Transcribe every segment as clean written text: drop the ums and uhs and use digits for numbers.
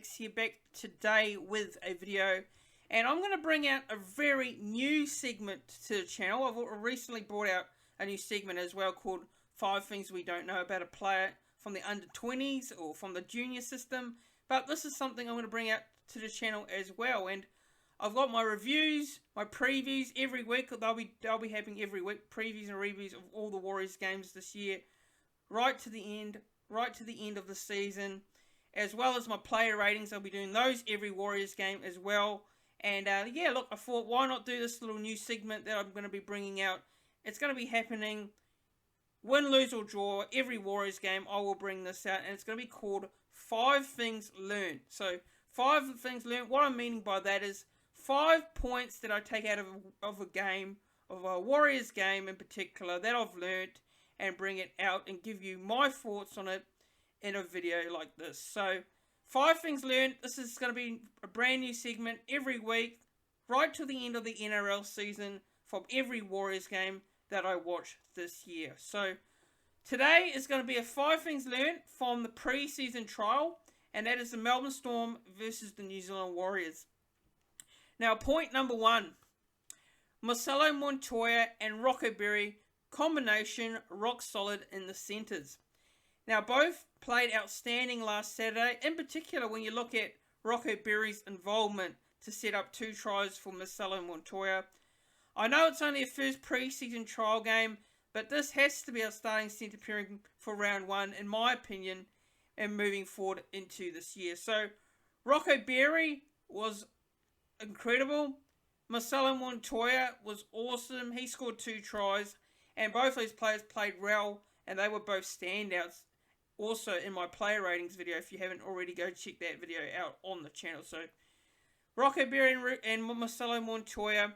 Fanatics here, back today with a video, and I'm going to bring out a very new segment to the channel. I've recently brought out a new segment as well called 5 Things We Don't Know About a Player from the under-20s or from the junior system, but this is something I'm going to bring out to the channel as well. And I've got my reviews, my previews every week. They'll be happening every week, previews and reviews of all the Warriors games this year, right to the end of the season, as well as my player ratings. I'll be doing those every Warriors game as well. And yeah, look, I thought, why not do this little new segment that I'm going to be bringing out? It's going to be happening, win, lose or draw, every Warriors game. I will bring this out, and it's going to be called 5 Things Learned. So 5 things learned. What I'm meaning by that is 5 points that I take out of a game, of a Warriors game in particular, that I've learned, and bring it out and give you my thoughts on it in a video like this. So 5 things learned. This is going to be a brand new segment every week, right to the end of the NRL season, from every Warriors game that I watch this year. So today is going to be a 5 things learned from the pre-season trial, and that is the Melbourne Storm versus the New Zealand Warriors. Now, point number 1, Marcelo Montoya and Rocco Berry combination rock solid in the centres. Now, both played outstanding last Saturday. In particular, when you look at Rocco Berry's involvement to set up 2 tries for Marcelo Montoya. I know it's only a first pre-season trial game, but this has to be our starting centre pairing for round 1, in my opinion, and moving forward into this year. So, Rocco Berry was incredible. Marcelo Montoya was awesome. He scored 2 tries, and both those players played well, and they were both standouts. Also in my player ratings video, if you haven't already, go check that video out on the channel. So Rocco Berry and Marcelo Montoya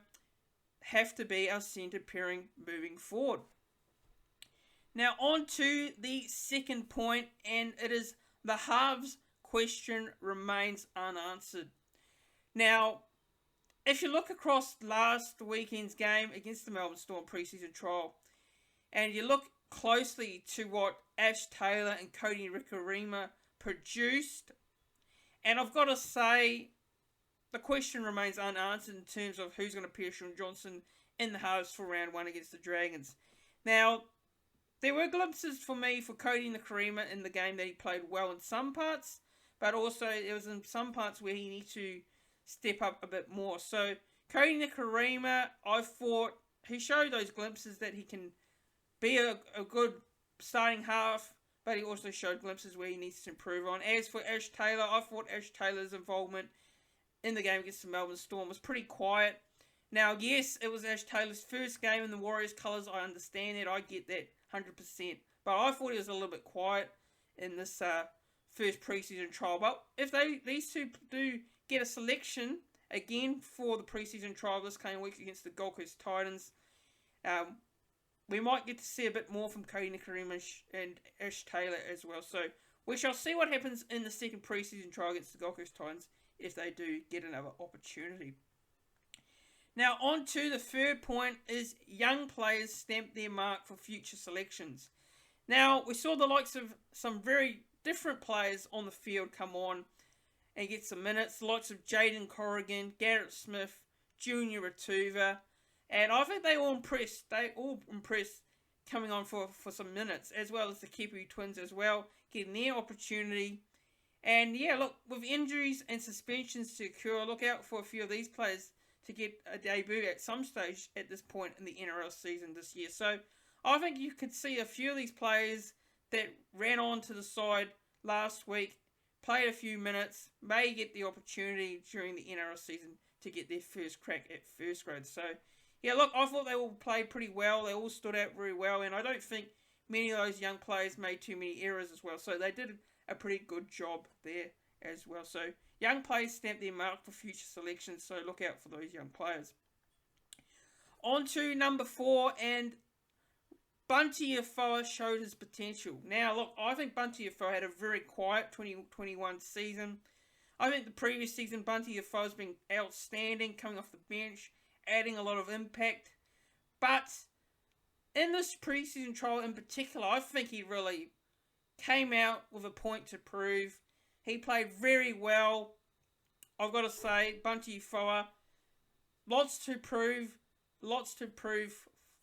have to be our centre pairing moving forward. Now on to the second point, and it is the halves question remains unanswered. Now, if you look across last weekend's game against the Melbourne Storm pre-season trial, and you look closely to what Ash Taylor and Cody Nikorima produced, and I've got to say, the question remains unanswered in terms of who's going to pair Shaun Johnson in the halves for round 1 against the Dragons. Now, there were glimpses for me for Cody Nikorima in the game that he played well in some parts, but also there was in some parts where he needed to step up a bit more. So Cody Nikorima, I thought he showed those glimpses that he can be a good starting half, but he also showed glimpses where he needs to improve on. As for Ash Taylor, I thought Ash Taylor's involvement in the game against the Melbourne Storm was pretty quiet. Now, yes, it was Ash Taylor's first game in the Warriors colours. I understand that. I get that 100%. But I thought he was a little bit quiet in this first pre-season trial. But if these two do get a selection again for the pre-season trial this coming week against the Gold Coast Titans, we might get to see a bit more from Cody Nikorima and Ash Taylor as well. So we shall see what happens in the second pre-season trial against the Gold Coast Titans if they do get another opportunity. Now on to the third point is young players stamp their mark for future selections. Now we saw the likes of some very different players on the field come on and get some minutes. The likes of Jaden Corrigan, Garrett Smith, Junior Ratuva. And I think they all impressed. They all impressed coming on for some minutes, as well as the Kipu twins as well, getting their opportunity. And yeah, look, with injuries and suspensions to occur, look out for a few of these players to get a debut at some stage at this point in the NRL season this year. So I think you could see a few of these players that ran on to the side last week, played a few minutes, may get the opportunity during the NRL season to get their first crack at first grade. So yeah, look, I thought they all played pretty well. They all stood out very well, and I don't think many of those young players made too many errors as well. So they did a pretty good job there as well. So young players stamp their mark for future selections, so look out for those young players. On to number 4, and Bunty Afoa showed his potential. Now, look, I think Bunty Afoa had a very quiet 2021 season. I think the previous season, Bunty Afoa has been outstanding, coming off the bench, adding a lot of impact. But in this pre-season trial in particular, I think he really came out with a point to prove. He played very well. I've got to say, Bunty Foa, lots to prove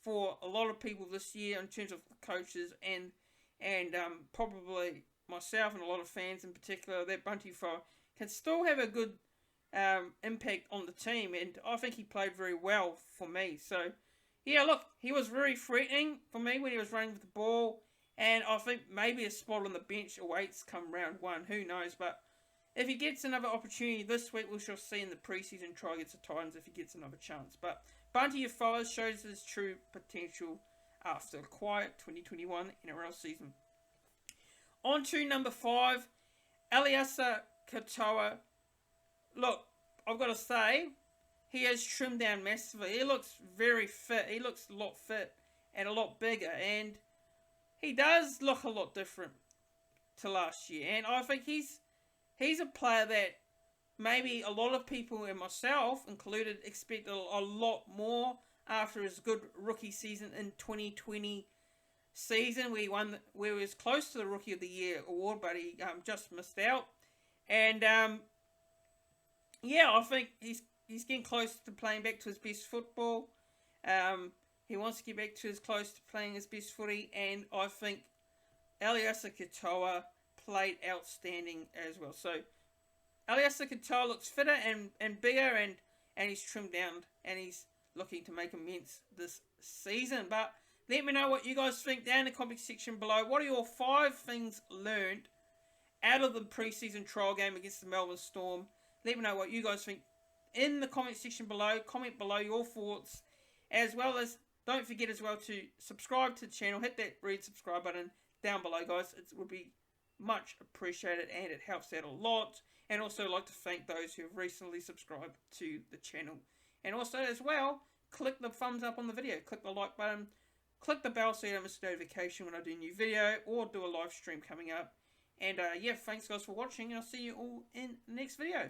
for a lot of people this year in terms of coaches and probably myself and a lot of fans in particular, that Bunty Foa can still have a good impact on the team, and I think he played very well for me. So, yeah, look, he was very threatening for me when he was running with the ball, and I think maybe a spot on the bench awaits come round 1, who knows, but if he gets another opportunity this week, we shall see in the preseason try against the Titans if he gets another chance. But Bunty Foa shows his true potential after a quiet 2021 NRL season. On to number 5, Eliasa Katoa. Look, I've got to say, he has trimmed down massively. He looks very fit. He looks a lot fit and a lot bigger. And he does look a lot different to last year. And I think he's a player that maybe a lot of people, and myself included, expected a lot more after his good rookie season in 2020 season, where he was close to the Rookie of the Year award, but he just missed out. And yeah, I think he's getting close to playing back to his best football. He wants to get back to close to playing his best footy, and I think Eliasa Katoa played outstanding as well. So Eliasa Katoa looks fitter and bigger, and he's trimmed down, and he's looking to make amends this season. But let me know what you guys think down in the comment section below. What are your 5 things learned out of the preseason trial game against the Melbourne Storm? Let me know what you guys think in the comment section below. Comment below your thoughts, as well as don't forget as well to subscribe to the channel. Hit that red subscribe button down below, guys. It would be much appreciated, and it helps out a lot. And also, I'd like to thank those who have recently subscribed to the channel. And also, as well, click the thumbs up on the video. Click the like button. Click the bell so you don't miss a notification when I do a new video or do a live stream coming up. And yeah, thanks guys for watching, and I'll see you all in the next video.